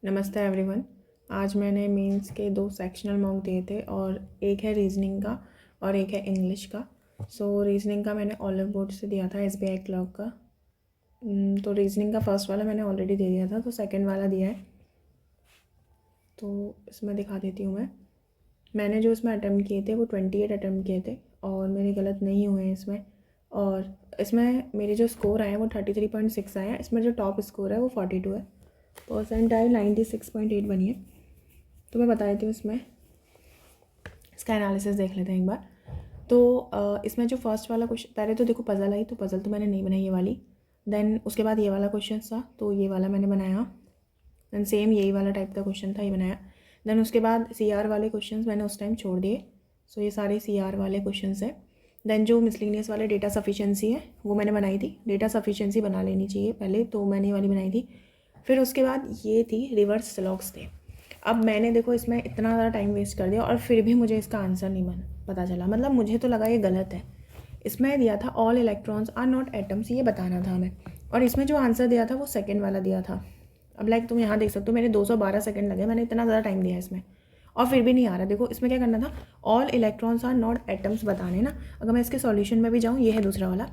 नमस्ते एवरीवन। आज मैंने मेंस के 2 सेक्शनल मॉक दिए थे और एक है रीजनिंग का और एक है इंग्लिश का। रीजनिंग का मैंने ऑलिव बोर्ड से दिया था एसबीआई क्लर्क का। तो रीजनिंग का फर्स्ट वाला मैंने ऑलरेडी दे दिया था, तो सेकंड वाला दिया है। तो इसमें दिखा देती हूँ मैंने जो इसमें अटैम्प्ट किए थे वो 28 अटैम्प्ट किए थे और मेरे गलत नहीं हुए हैं इसमें। और इसमें मेरे जो स्कोर आए हैं वो 33.6 आए हैं। इसमें जो टॉप स्कोर है वो 42 है। परसेंटाइल 96.8 बनी है। तो मैं बता देती हूँ इसमें इसका एनालिसिस देख लेते हैं एक बार। तो इसमें जो फर्स्ट वाला क्वेश्चन, पहले तो देखो पज़ल आई, तो पज़ल तो मैंने नहीं बनाई ये वाली। देन उसके बाद ये वाला क्वेश्चन था, तो ये वाला मैंने बनाया। देन सेम यही वाला टाइप का क्वेश्चन था, ये बनाया। देन उसके बाद सीआर वाले क्वेश्चंस मैंने उस टाइम छोड़ दिए। सो ये सारे सीआर वाले क्वेश्चंस हैं। देन जो मिसलिनियस वाले डेटा सफिशिएंसी है वो मैंने बनाई थी। डेटा सफिशिएंसी बना लेनी चाहिए पहले, तो मैंने ये वाली बनाई थी। फिर उसके बाद ये थी रिवर्स स्लॉक्स थे। अब मैंने देखो इसमें इतना ज़्यादा टाइम वेस्ट कर दिया और फिर भी मुझे इसका आंसर नहीं पता चला। मतलब मुझे तो लगा ये गलत है। इसमें दिया था all electrons are not atoms, ये बताना था हमें। और इसमें जो आंसर दिया था वो सेकंड वाला दिया था। अब लाइक तुम यहाँ देख सकते हो मेरे 212 सेकंड लगे, मैंने इतना ज़्यादा टाइम दिया इसमें और फिर भी नहीं आ रहा। देखो इसमें क्या करना था, all electrons are not atoms बताने ना। अगर मैं इसके सॉल्यूशन में भी जाऊँ, ये है दूसरा वाला,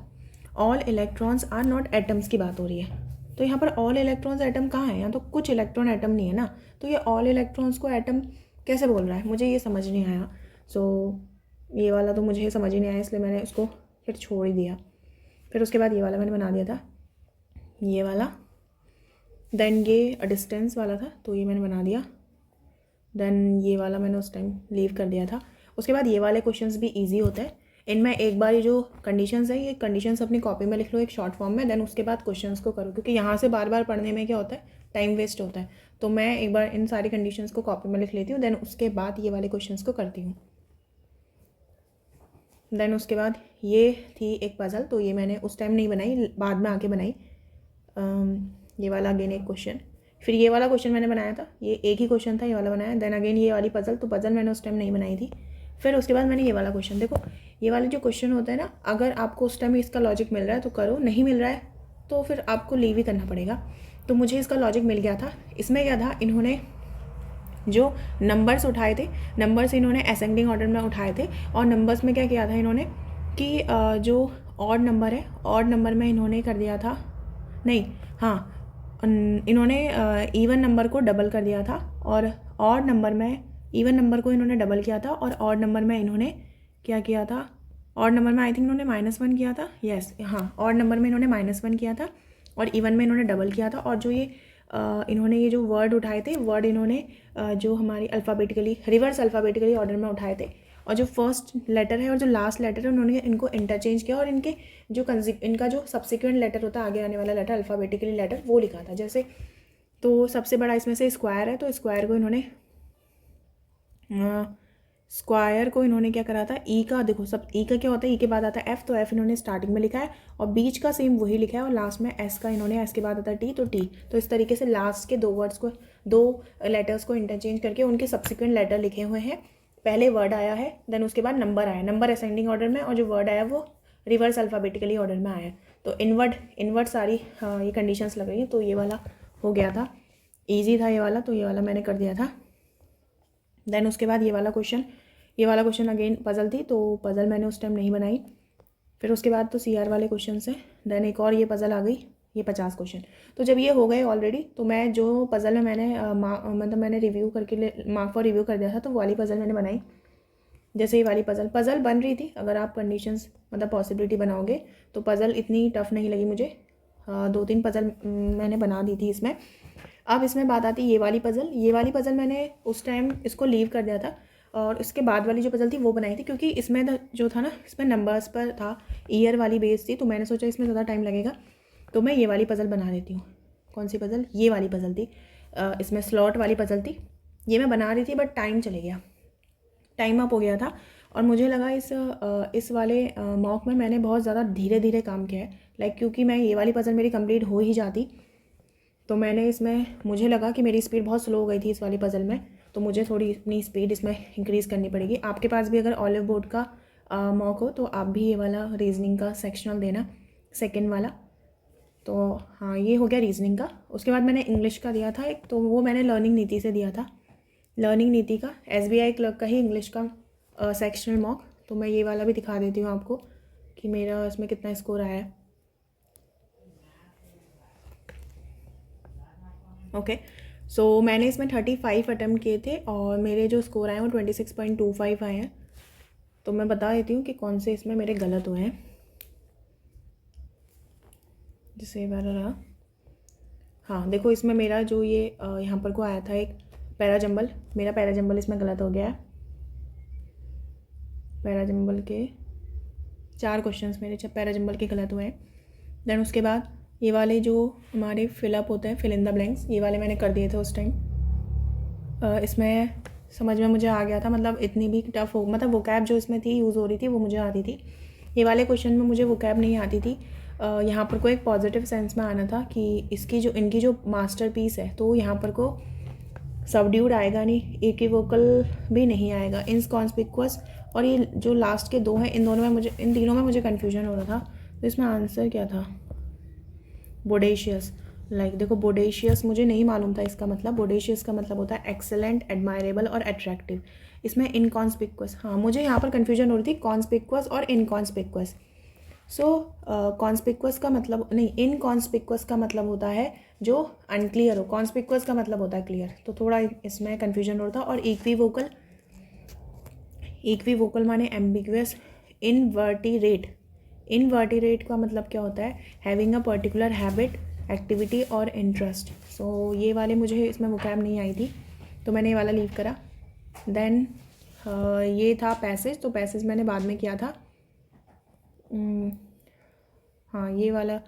all electrons are not atoms की बात हो रही है। तो यहाँ पर ऑल इलेक्ट्रॉन्स एटम कहाँ है? यहाँ तो कुछ इलेक्ट्रॉन एटम नहीं है ना। तो ये ऑल इलेक्ट्रॉन्स को एटम कैसे बोल रहा है, मुझे ये समझ नहीं आया। ये वाला तो मुझे समझ ही नहीं आया, इसलिए मैंने उसको फिर छोड़ ही दिया। फिर उसके बाद ये वाला मैंने बना दिया था, ये वाला। देन ये डिस्टेंस वाला था, तो ये मैंने बना दिया। देन ये वाला मैंने उस टाइम लीव कर दिया था। उसके बाद ये वाले क्वेश्चंस भी इजी होते हैं। इनमें एक बार ये जो कंडीशंस है, ये कंडीशंस अपनी कॉपी में लिख लो एक शॉर्ट फॉर्म में। देन उसके बाद क्वेश्चंस को करो, क्योंकि यहाँ से बार बार पढ़ने में क्या होता है, टाइम वेस्ट होता है। तो मैं एक बार इन सारी कंडीशंस को कॉपी में लिख लेती हूँ, देन उसके बाद ये वाले क्वेश्चंस को करती हूँ। देन उसके बाद ये थी एक पज़ल, तो ये मैंने उस टाइम नहीं बनाई, बाद में आके बनाई। ये वाला अगेन एक क्वेश्चन। फिर ये वाला क्वेश्चन मैंने बनाया था, ये एक ही क्वेश्चन था, ये वाला बनाया। देन अगेन ये वाली पज़ल, तो पज़ल मैंने उस टाइम नहीं बनाई थी। फिर उसके बाद मैंने ये वाला क्वेश्चन, देखो ये वाले जो क्वेश्चन होते हैं ना, अगर आपको उस टाइम इसका लॉजिक मिल रहा है तो करो, नहीं मिल रहा है तो फिर आपको लीव ही करना पड़ेगा। तो मुझे इसका लॉजिक मिल गया था। इसमें क्या था, इन्होंने जो नंबर्स उठाए थे, नंबर्स इन्होंने असेंडिंग ऑर्डर में उठाए थे। और नंबर्स में क्या किया था इन्होंने कि जो ऑड नंबर है, ऑड नंबर में इन्होंने कर दिया था, नहीं हाँ, इन्होंने इवन नंबर को डबल कर दिया था। और ऑड नंबर में इवन नंबर को इन्होंने डबल किया था। और ऑड नंबर में इन्होंने क्या किया था, ऑड नंबर में आई थिंक इन्होंने -1 किया था। यस हाँ, ऑड नंबर में इन्होंने -1 किया था और इवन में इन्होंने डबल किया था। और जो ये इन्होंने ये जो वर्ड उठाए थे, वर्ड इन्होंने जो हमारी अल्फ़ाबेटिकली रिवर्स अल्फ़ाबेटिकली ऑर्डर में उठाए थे। और जो फर्स्ट लेटर है और जो लास्ट लेटर है, उन्होंने इनको इंटरचेंज किया और इनके जो इनका जो सब्सिक्वेंट लेटर होता है, आगे आने वाला लेटर अल्फ़ाबेटिकली लेटर, वो लिखा था जैसे। तो सबसे बड़ा इसमें से स्क्वायर है, तो स्क्वायर को इन्होंने क्या करा था, ई का, देखो सब ई का क्या होता है, ई के बाद आता है एफ, तो एफ इन्होंने स्टार्टिंग में लिखा है और बीच का सेम वही लिखा है। और लास्ट में एस का इन्होंने, एस के बाद आता है टी, तो टी। तो इस तरीके से लास्ट के 2 वर्ड्स को, 2 लेटर्स को इंटरचेंज करके उनके सब्सिक्वेंट लेटर लिखे हुए हैं। पहले वर्ड आया है, देन उसके बाद नंबर आया, नंबर असेंडिंग ऑर्डर में, और जो वर्ड आया वो रिवर्स अल्फ़ाबेटिकली ऑर्डर में आया। तो इनवर्ड सारी ये कंडीशंस लग रही हैं। तो ये वाला हो गया था, ईजी था ये वाला, तो ये वाला मैंने कर दिया था। देन उसके बाद ये वाला क्वेश्चन अगेन पज़ल थी, तो पज़ल मैंने उस टाइम नहीं बनाई। फिर उसके बाद तो सीआर वाले क्वेश्चन से, देन एक और ये पज़ल आ गई, ये 50 क्वेश्चन। तो जब ये हो गए ऑलरेडी, तो मैं जो पज़ल में मैंने मतलब मैंने रिव्यू करके मार्क फॉर रिव्यू कर दिया था, तो वो वाली पज़ल मैंने बनाई। जैसे ये वाली पज़ल बन रही थी, अगर आप कंडीशंस मतलब पॉसिबिलिटी बनाओगे तो पज़ल इतनी टफ नहीं लगी मुझे। 2-3 पज़ल मैंने बना दी थी इसमें। अब इसमें बात आती है ये वाली पज़ल मैंने उस टाइम इसको लीव कर दिया था और इसके बाद वाली जो पज़ल थी वो बनाई थी, क्योंकि इसमें जो था ना, इसमें नंबर्स पर था, ईयर वाली बेस थी, तो मैंने सोचा इसमें ज़्यादा टाइम लगेगा, तो मैं ये वाली पज़ल बना देती हूँ। कौन सी पज़ल? ये वाली पज़ल थी, इसमें स्लॉट वाली पज़ल थी। ये मैं बना रही थी बट टाइम चले गया, टाइम अप हो गया था। और मुझे लगा इस वाले मॉक में मैंने बहुत ज़्यादा धीरे धीरे काम किया है, लाइक क्योंकि मैं ये वाली पज़ल मेरी कंप्लीट हो ही जाती, तो मैंने इसमें, मुझे लगा कि मेरी स्पीड बहुत स्लो हो गई थी इस वाली पज़ल में, तो मुझे थोड़ी अपनी स्पीड इसमें इंक्रीज़ करनी पड़ेगी। आपके पास भी अगर ऑलिव बोर्ड का मॉक हो तो आप भी ये वाला रीजनिंग का सेक्शनल देना, सेकंड वाला। तो हाँ, ये हो गया रीजनिंग का। उसके बाद मैंने इंग्लिश का दिया था एक, तो वो मैंने लर्निंग नीति से दिया था। लर्निंग नीति का SBI क्लर्क का ही इंग्लिश का सेक्शनल मॉक। तो मैं ये वाला भी दिखा देती हूँ आपको कि मेरा इसमें कितना स्कोर आया है। ओके, सो मैंने इसमें 35 अटैम्प्ट किए थे और मेरे जो स्कोर आए हैं वो 26.25 आए हैं। तो मैं बता देती हूँ कि कौन से इसमें मेरे गलत हुए हैं। जैसे वाला रहा, हाँ देखो, इसमें मेरा जो ये यहाँ पर को आया था एक पैराजंबल, मेरा पैराजंबल इसमें गलत हो गया है। पैराजंबल के 4 क्वेश्चंस मेरे पैराजंबल के गलत हुए हैं। देन उसके बाद ये वाले जो हमारे फिलअप होते हैं, फिल इन द ब्लैंक्स, ये वाले मैंने कर दिए थे उस टाइम। इसमें समझ में मुझे आ गया था, मतलब इतनी भी टफ हो, मतलब वोकैब जो इसमें थी यूज़ हो रही थी वो मुझे आती थी। ये वाले क्वेश्चन में मुझे वोकैब नहीं आती थी। यहाँ पर को एक पॉजिटिव सेंस में आना था कि इनकी जो मास्टरपीस है, तो यहाँ पर को सबड्यूड आएगा नहीं, इक्विवोकल भी नहीं आएगा, इनकॉन्स्पिक्वस। और ये जो लास्ट के 2 हैं, इन तीनों में मुझे कन्फ्यूजन हो रहा था। तो इसमें आंसर क्या था? बोडेशियस। देखो, बोडेशियस मुझे नहीं मालूम था इसका मतलब। बोडेशियस का मतलब होता है एक्सेलेंट, एडमायरेबल और अट्रैक्टिव। इसमें इनकॉन्स्पिक्वस, हाँ मुझे यहाँ पर कन्फ्यूजन हो रही थी कॉन्स्पिक्वस और इनकॉन्स्पिक्वस। सो कॉन्स्पिक्वस का मतलब नहीं, इनकॉन्स्पिक्वस का मतलब होता है जो अनक्लियर हो, कॉन्स्पिक्वस का मतलब होता है क्लियर। तो थोड़ा इसमें कन्फ्यूजन हो रहा था। और इक्विवोकल माने एम्बिगुअस। इनवर्टिरेट का मतलब क्या होता है? Having a particular habit, activity और इंटरेस्ट। सो ये वाले मुझे इसमें वोकैब नहीं आई थी, तो मैंने ये वाला लीव करा। देन ये था पैसेज, तो पैसेज मैंने बाद में किया था। हाँ, ये वाला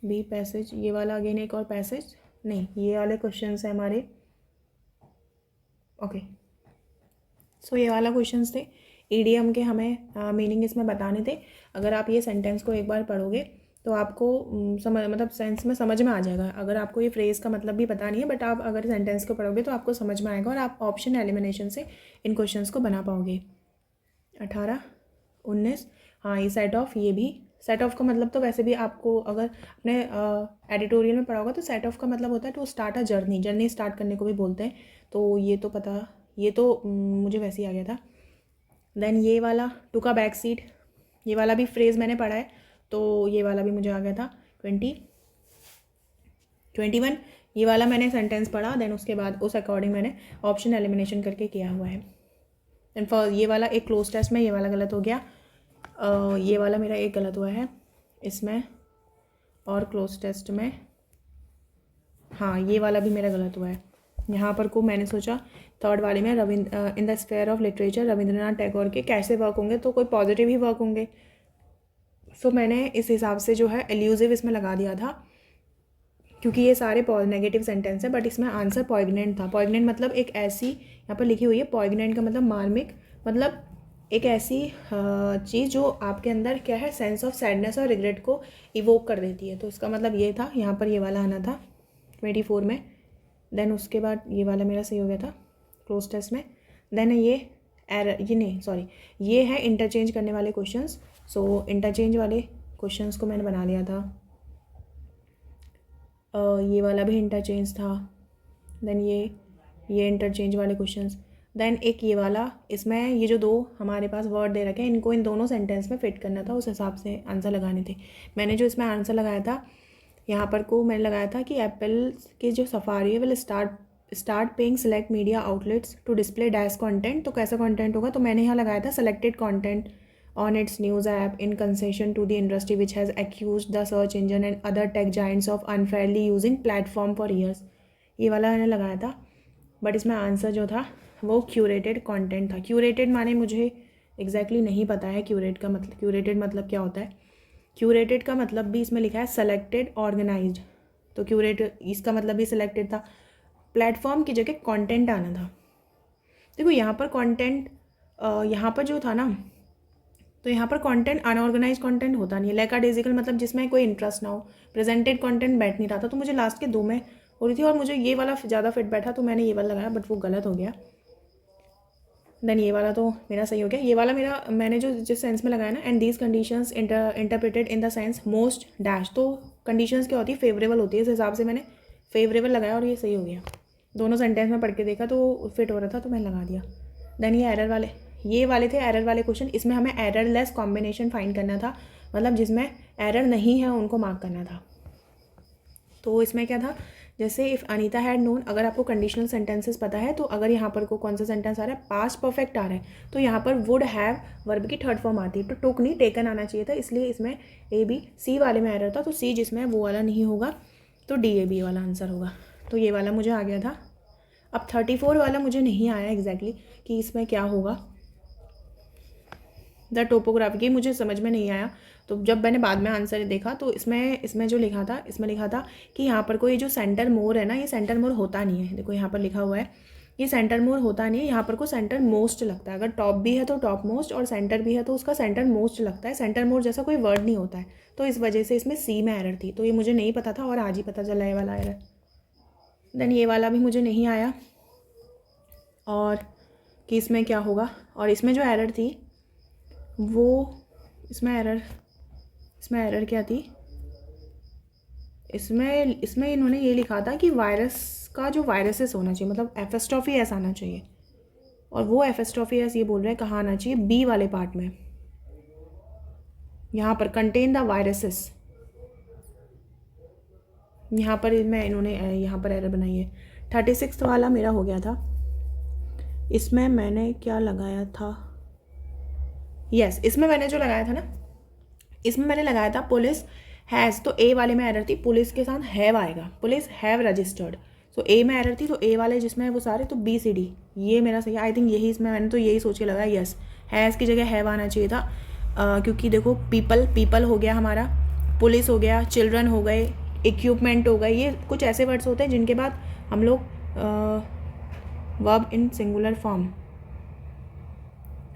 भी पैसेज, ये वाला अगेन एक और पैसेज नहीं, ये वाले क्वेश्चंस हैं हमारे। ओके, सो ये वाला क्वेश्चंस थे। ईडीएम के हमें मीनिंग इसमें बताने थे। अगर आप ये सेंटेंस को एक बार पढ़ोगे तो आपको मतलब सेंस में समझ में आ जाएगा। अगर आपको ये फ्रेज़ का मतलब भी पता नहीं है, बट आप अगर सेंटेंस को पढ़ोगे तो आपको समझ में आएगा और आप ऑप्शन एलिमिनेशन से इन क्वेश्चंस को बना पाओगे। 18, 19, हाँ ये सेट ऑफ, ये भी सेट ऑफ का मतलब तो वैसे भी आपको अगर अपने एडिटोरियल में पढ़ा होगा तो सेट ऑफ का मतलब होता है to start a journey start करने को भी बोलते हैं। तो ये तो पता, ये तो मुझे वैसे ही आ गया था। देन ये वाला टू का बैक सीट, ये वाला भी फ्रेज़ मैंने पढ़ा है, तो ये वाला भी मुझे आ गया था। 21, ये वाला मैंने सेंटेंस पढ़ा, देन उसके बाद उस अकॉर्डिंग मैंने ऑप्शन एलिमिनेशन करके किया हुआ है। एंड फॉर ये वाला एक क्लोज टेस्ट में ये वाला गलत हो गया। ये वाला मेरा एक गलत हुआ है इसमें, और क्लोज टेस्ट में हाँ ये वाला भी मेरा गलत हुआ है। यहाँ पर को मैंने सोचा थर्ड वाले में in the sphere of literature Rabindranath Tagore के कैसे वर्क होंगे, तो कोई पॉजिटिव ही वर्क होंगे। सो मैंने इस हिसाब से जो है एल्यूजिव इसमें लगा दिया था, क्योंकि ये सारे नेगेटिव सेंटेंस है, बट इसमें आंसर पॉइग्नेंट था। पॉइग्नेंट मतलब एक ऐसी, यहाँ पर लिखी हुई है पॉइग्नेंट का मतलब मार्मिक, मतलब एक ऐसी चीज़ जो आपके अंदर क्या है, सेंस ऑफ सैडनेस और रिग्रेट को इवोक कर देती है। तो इसका मतलब ये था, यहाँ पर ये वाला आना था 24 में। देन उसके बाद ये वाला मेरा सही हो गया था क्लोज टेस्ट में। देन ये ये है इंटरचेंज करने वाले क्वेश्चंस। सो इंटरचेंज वाले क्वेश्चंस को मैंने बना लिया था। ये वाला भी इंटरचेंज था। देन ये इंटरचेंज वाले क्वेश्चंस। देन एक ये वाला, इसमें ये जो 2 हमारे पास वर्ड दे रखे हैं, इनको इन दोनों सेंटेंस में फिट करना था, उस हिसाब से आंसर लगाने थे। मैंने जो इसमें आंसर लगाया था, यहाँ पर को मैंने लगाया था कि एप्पल के जो सफारी है will start paying select media outlets to display dash content. तो कैसा कंटेंट होगा, तो मैंने यहाँ लगाया था selected content on its news app in concession to the industry which has accused the search engine and other tech giants of unfairly using platform for years। ये वाला मैंने लगाया था, बट इसमें आंसर जो था वो क्यूरेटेड कंटेंट था। क्यूरेटेड माने मुझे एग्जैक्टली नहीं पता है क्यूरेटेड मतलब क्या होता है। क्यूरेटेड का मतलब भी इसमें लिखा है सेलेक्टेड ऑर्गेनाइज्ड, तो क्यूरेटेड इसका मतलब भी सिलेक्टेड था। प्लेटफॉर्म की जगह कंटेंट आना था। देखो यहाँ पर कंटेंट, यहाँ पर जो था ना, तो यहाँ पर कंटेंट अनऑर्गेनाइज कंटेंट होता नहीं है। लैकाडेजिकल मतलब जिसमें कोई इंटरेस्ट ना हो। प्रेजेंटेड कंटेंट बैठ नहीं रहा था, तो मुझे लास्ट के 2 में हो रही थी और मुझे ये वाला ज़्यादा फिट बैठा, तो मैंने ये वाला लगाया, बट वो गलत हो गया। देन ये वाला तो मेरा सही हो गया। ये वाला मेरा मैंने जो जिस सेंस में लगाया ना, and these conditions interpreted in the sense most dash, तो कंडीशंस क्या होती है, फेवरेबल होती है, इस हिसाब से मैंने फेवरेबल लगाया और ये सही हो गया। दोनों सेंटेंस में पढ़ के देखा तो फिट हो रहा था तो मैंने लगा दिया। देन ये एरर वाले, ये वाले थे एरर वाले क्वेश्चन। इसमें हमें एररलेस कॉम्बिनेशन फाइंड करना था, मतलब जिसमें एरर नहीं है उनको मार्क करना था। तो इसमें क्या था, जैसे इफ़ अनीता हैड नोन, अगर आपको कंडीशनल सेंटेंसेस पता है तो अगर यहाँ पर को कौन सा सेंटेंस आ रहा है, पास्ट परफेक्ट आ रहा है, तो यहाँ पर वुड हैव वर्ब की थर्ड फॉर्म आती है, तो टुक नहीं टेकन आना चाहिए था, इसलिए इसमें ए बी सी वाले में एरर था, तो सी जिसमें वो वाला नहीं होगा, तो डी ए बी वाला आंसर होगा। तो ये वाला मुझे आ गया था। अब 34 वाला मुझे नहीं आया एग्जैक्टली कि इसमें क्या होगा, द टोपोग्राफी की मुझे समझ में नहीं आया। तो जब मैंने बाद में आंसर देखा तो इसमें जो लिखा था, इसमें लिखा था कि यहाँ पर कोई जो सेंटर मोर है ना, ये सेंटर मोर होता नहीं है। देखो यहाँ पर लिखा हुआ है ये सेंटर मोर होता नहीं है, यहाँ पर को सेंटर मोस्ट लगता है। अगर टॉप भी है तो टॉप मोस्ट, और सेंटर भी है तो उसका सेंटर मोस्ट लगता है। सेंटर मोर जैसा कोई वर्ड नहीं होता है, तो इस वजह से इसमें सी में एरर थी। तो ये मुझे नहीं पता था और आज ही पता चला ये वाला एरर। देन ये वाला भी मुझे नहीं आया, और कि इसमें क्या होगा। और इसमें जो एरर थी वो, इसमें एरर क्या थी, इसमें इन्होंने ये लिखा था कि वायरस का जो वायरसेस होना चाहिए, मतलब एफएस्टॉफी एस आना चाहिए, और वो एफएस्टॉफी एस ये बोल रहे हैं कहाँ आना चाहिए, बी वाले पार्ट में, यहाँ पर कंटेन द वायरसेस, यहाँ पर इन्होंने यहाँ पर एरर बनाई है। 36 वाला मेरा हो गया था। इसमें मैंने क्या लगाया था, यस इसमें मैंने जो लगाया था ना, इसमें मैंने लगाया था पुलिस हैज़, तो ए वाले में एरर थी, पुलिस के साथ हैव आएगा, पुलिस हैव रजिस्टर्ड, तो ए में एरर थी, तो ए वाले जिसमें है वो सारे, तो बी सी डी ये मेरा सही। आई थिंक यही इसमें मैंने तो यही सोच के लगाया, यस हैज़ की जगह हैव आना चाहिए था, क्योंकि देखो पीपल हो गया हमारा, पुलिस हो गया, चिल्ड्रन हो गए, इक्विपमेंट हो गए, ये कुछ ऐसे वर्ड्स होते हैं जिनके बाद हम लोग वर्ब इन सिंगुलर फॉर्म,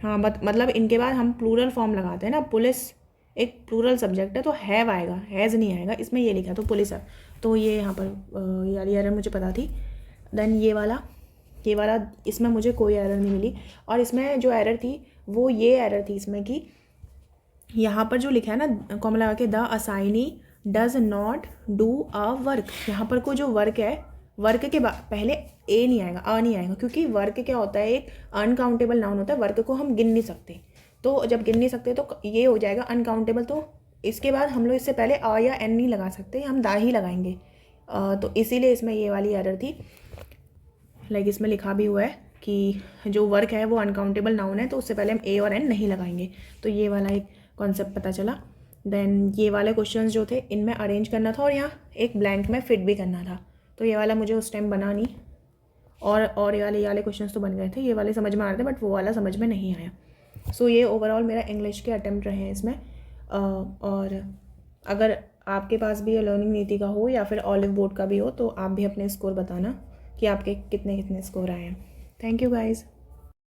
हाँ मतलब इनके बाद हम प्लूरल फॉर्म लगाते हैं ना, पुलिस एक प्लूरल सब्जेक्ट है तो हैव आएगा, हैज़ नहीं आएगा, इसमें ये लिखा तो पुलिस है, तो ये यहाँ पर यार एरर मुझे पता थी। देन ये वाला इसमें मुझे कोई एरर नहीं मिली, और इसमें जो एरर थी वो ये एरर थी इसमें कि यहाँ पर जो लिखा है ना कॉमा लगा के, the assignee does not do a work, यहाँ पर को जो वर्क है, वर्क के पहले ए नहीं आएगा, अ नहीं आएगा, क्योंकि वर्क क्या होता है, एक अनकाउंटेबल नाउन होता है, वर्क को हम गिन नहीं सकते, तो जब गिन नहीं सकते तो ये हो जाएगा अनकाउंटेबल, तो इसके बाद हम लोग इससे पहले अ या एन नहीं लगा सकते, हम दा ही लगाएंगे, तो इसीलिए इसमें ये वाली एरर थी। लाइक इसमें लिखा भी हुआ है कि जो वर्क है वो अनकाउंटेबल नाउन है, तो उससे पहले हम ए और एन नहीं लगाएंगे, तो ये वाला एक कॉन्सेप्ट पता चला। देन ये वाले क्वेश्चंस जो थे इनमें अरेंज करना था और यहाँ एक ब्लैंक में फिट भी करना था, तो ये वाला मुझे उस टाइम बना नहीं, और ये वाले क्वेश्चंस तो बन गए थे, ये वाले समझ में आ रहे थे बट वो वाला समझ में नहीं आया। सो ये ओवरऑल मेरा इंग्लिश के अटेम्प्ट रहे हैं इसमें। और अगर आपके पास भी लर्निंग नीति का हो या फिर ऑलिव बोर्ड का भी हो तो आप भी अपने स्कोर बताना कि आपके कितने स्कोर आए हैं। Thank you guys.